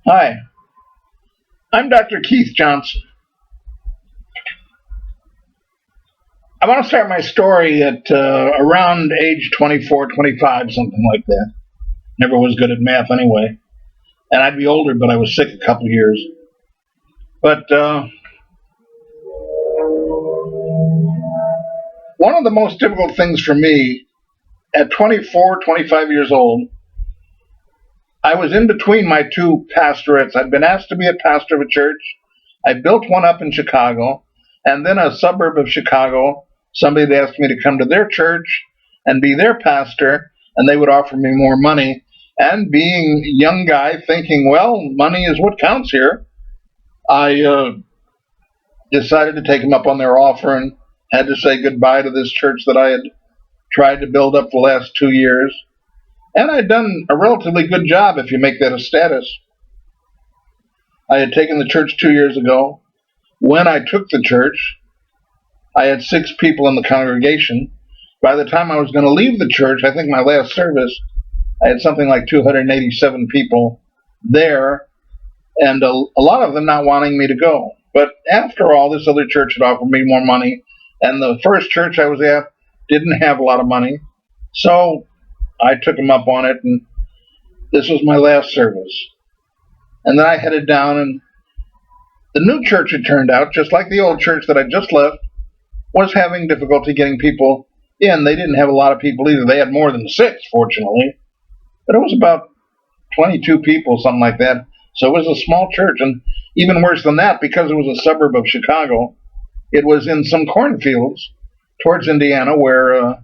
Hi, I'm Dr. Keith Johnson. I want to start my story at around age 24, 25, something like that. Never was good at math anyway. And I'd be older, but I was sick a couple years. But one of the most difficult things for me at 24, 25 years old, I was in between my two pastorates. I'd been asked to be a pastor of a church. I built one up in Chicago, and then a suburb of Chicago, somebody had asked me to come to their church and be their pastor, and they would offer me more money. And being a young guy, thinking, well, money is what counts here, I decided to take them up on their offer and had to say goodbye to this church that I had tried to build up the last 2 years. And I'd done a relatively good job if you make that a status. I had taken the church 2 years ago. When I took the church, I had 6 people in the congregation. By the time I was going to leave the church, I think my last service, I had something like 287 people there, and a lot of them not wanting me to go. But after all, this other church had offered me more money, and the first church I was at didn't have a lot of money. So I took them up on it, and this was my last service. And then I headed down, and the new church, it turned out, just like the old church that I just left, was having difficulty getting people in. They didn't have a lot of people either. They had more than 6, fortunately. But it was about 22 people, something like that. So it was a small church. And even worse than that, because it was a suburb of Chicago, it was in some cornfields towards Indiana where,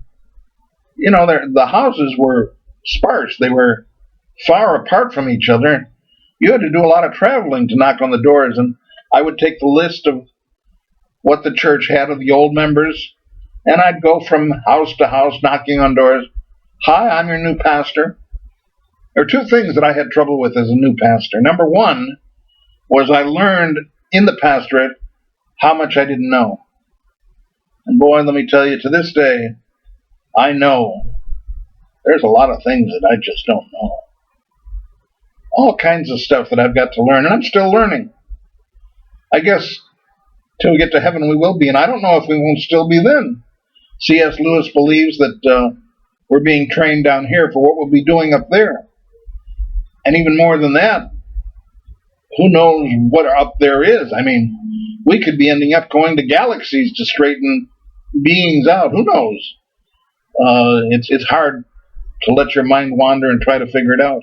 the houses were sparse. They were far apart from each other. You had to do a lot of traveling to knock on the doors. And I would take the list of what the church had of the old members, and I'd go from house to house knocking on doors. Hi, I'm your new pastor. There are 2 things that I had trouble with as a new pastor. Number 1 was I learned in the pastorate how much I didn't know. And boy, let me tell you, to this day, I know there's a lot of things that I just don't know. All kinds of stuff that I've got to learn, and I'm still learning. I guess till we get to heaven we will be, and I don't know if we won't still be then. C.S. Lewis believes that we're being trained down here for what we'll be doing up there. And even more than that, who knows what up there is? I mean, we could be ending up going to galaxies to straighten beings out. Who knows? It's hard to let your mind wander and try to figure it out.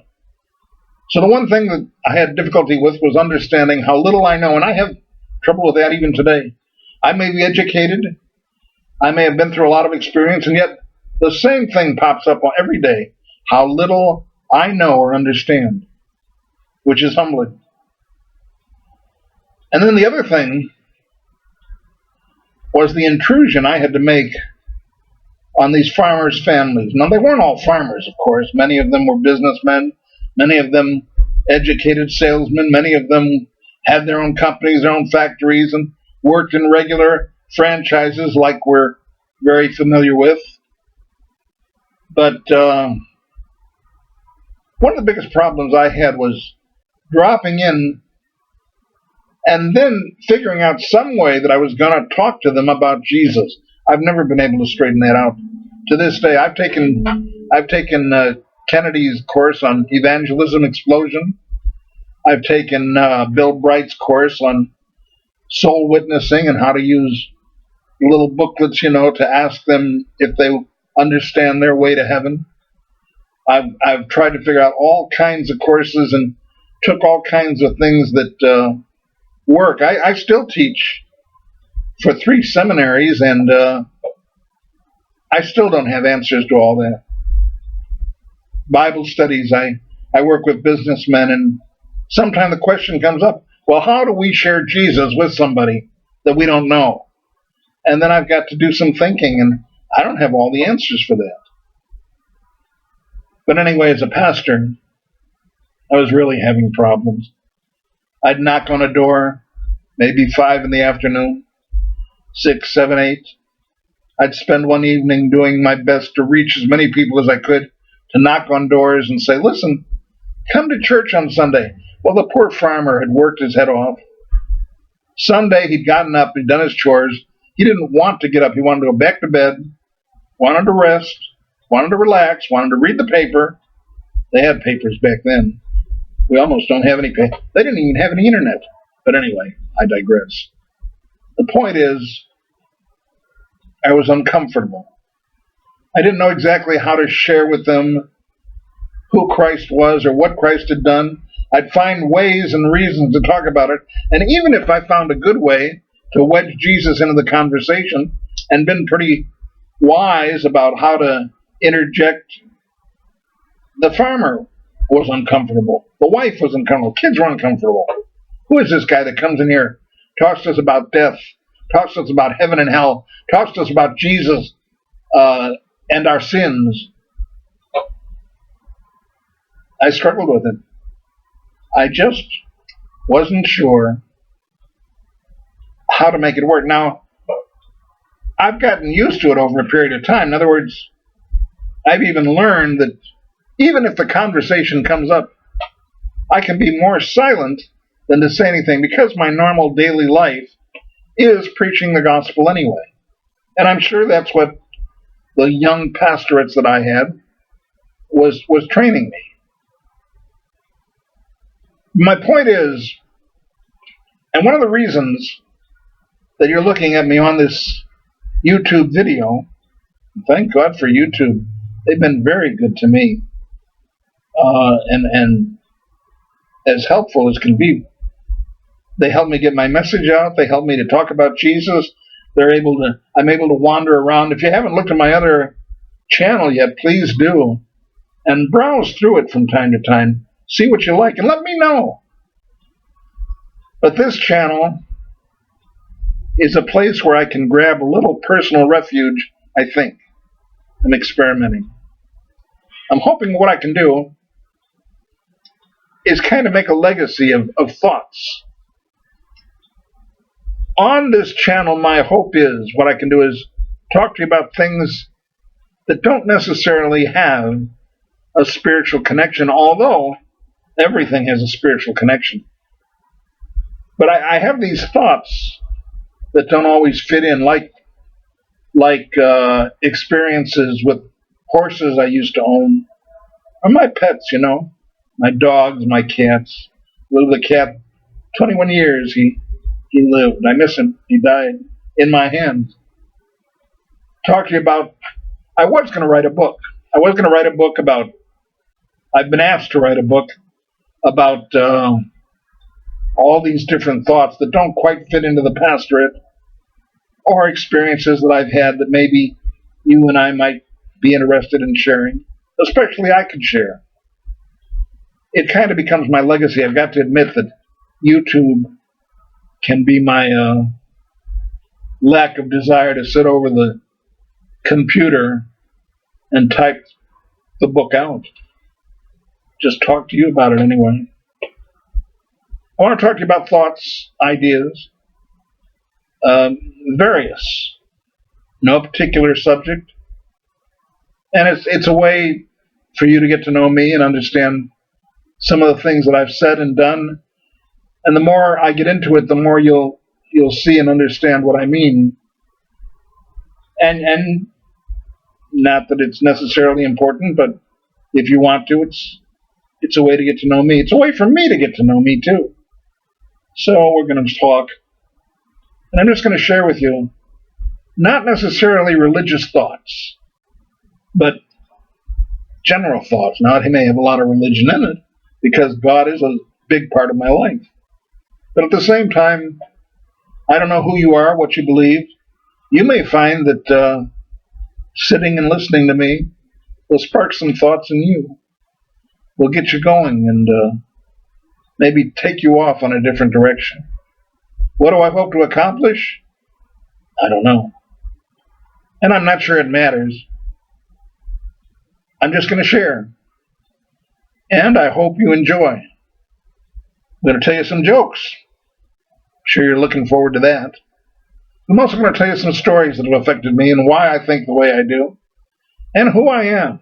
So the one thing that I had difficulty with was understanding how little I know, and I have trouble with that even today. I may be educated, I may have been through a lot of experience, and yet the same thing pops up every day, how little I know or understand, which is humbling. And then the other thing was the intrusion I had to make on these farmers' families. Now, they weren't all farmers, of course. Many of them were businessmen, many of them educated salesmen, many of them had their own companies, their own factories, and worked in regular franchises like we're very familiar with. But one of the biggest problems I had was dropping in and then figuring out some way that I was going to talk to them about Jesus. I've never been able to straighten that out. To this day, I've taken Kennedy's course on evangelism explosion. I've taken Bill Bright's course on soul witnessing and how to use little booklets, to ask them if they understand their way to heaven. I've tried to figure out all kinds of courses and took all kinds of things that work. I still teach for 3 seminaries, and I still don't have answers to all that. Bible studies, I work with businessmen, and sometimes the question comes up, well, how do we share Jesus with somebody that we don't know? And then I've got to do some thinking, and I don't have all the answers for that. But anyway, as a pastor, I was really having problems. I'd knock on a door, maybe 5 in the afternoon, 6, 7, 8. I'd spend one evening doing my best to reach as many people as I could, to knock on doors and say, listen, come to church on Sunday. Well, the poor farmer had worked his head off. Sunday, he'd gotten up, he'd done his chores. He didn't want to get up. He wanted to go back to bed, wanted to rest, wanted to relax, wanted to read the paper. They had papers back then. We almost don't have any paper. They didn't even have any internet. But anyway, I digress. The point is, I was uncomfortable. I didn't know exactly how to share with them who Christ was or what Christ had done. I'd find ways and reasons to talk about it. And even if I found a good way to wedge Jesus into the conversation and been pretty wise about how to interject, the farmer was uncomfortable. The wife was uncomfortable. Kids were uncomfortable. Who is this guy that comes in here, talks to us about death, talks to us about heaven and hell, talks to us about Jesus and our sins? I struggled with it. I just wasn't sure how to make it work. Now, I've gotten used to it over a period of time. In other words, I've even learned that even if the conversation comes up, I can be more silent than to say anything because my normal daily life is preaching the gospel anyway. And I'm sure that's what the young pastorates that I had was training me. My point is, and one of the reasons that you're looking at me on this YouTube video, thank God for YouTube, they've been very good to me, and as helpful as can be. They help me get my message out. They help me to talk about Jesus. I'm able to wander around. If you haven't looked at my other channel yet, please do, and browse through it from time to time. See what you like and let me know. But this channel is a place where I can grab a little personal refuge, I think. I'm experimenting. I'm hoping what I can do is kind of make a legacy of thoughts. On this channel, my hope is, what I can do is talk to you about things that don't necessarily have a spiritual connection, although everything has a spiritual connection. But I have these thoughts that don't always fit in, like experiences with horses I used to own, or my pets, my dogs, my cats. Little the cat, 21 years he lived. I miss him. He died in my hands. Talk to you about, I was going to write a book. I've been asked to write a book about all these different thoughts that don't quite fit into the pastorate, or experiences that I've had that maybe you and I might be interested in sharing, especially I could share. It kind of becomes my legacy. I've got to admit that YouTube can be my lack of desire to sit over the computer and type the book out. Just talk to you about it anyway. I want to talk to you about thoughts, ideas, various, no particular subject. And it's a way for you to get to know me and understand some of the things that I've said and done. And the more I get into it, the more you'll see and understand what I mean. And not that it's necessarily important, but if you want to, it's a way to get to know me. It's a way for me to get to know me too. So we're going to talk. And I'm just going to share with you, not necessarily religious thoughts, but general thoughts. Now, it may have a lot of religion in it, because God is a big part of my life. But at the same time, I don't know who you are, what you believe. You may find that sitting and listening to me will spark some thoughts in you, will get you going, and maybe take you off on a different direction. What do I hope to accomplish? I don't know. And I'm not sure it matters. I'm just going to share. And I hope you enjoy. I'm going to tell you some jokes. I'm sure you're looking forward to that. I'm also going to tell you some stories that have affected me and why I think the way I do, and who I am.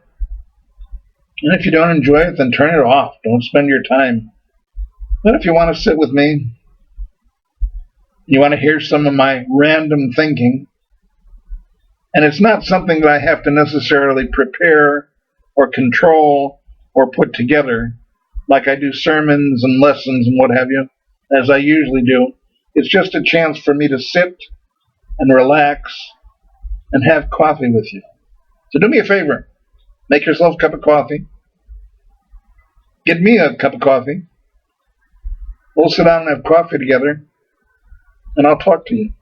And if you don't enjoy it, then turn it off. Don't spend your time But if you want to sit with me, you want to hear some of my random thinking, and it's not something that I have to necessarily prepare or control or put together like I do sermons and lessons and what have you, as I usually do. It's just a chance for me to sit and relax and have coffee with you. So do me a favor. Make yourself a cup of coffee. Get me a cup of coffee. We'll sit down and have coffee together, and I'll talk to you.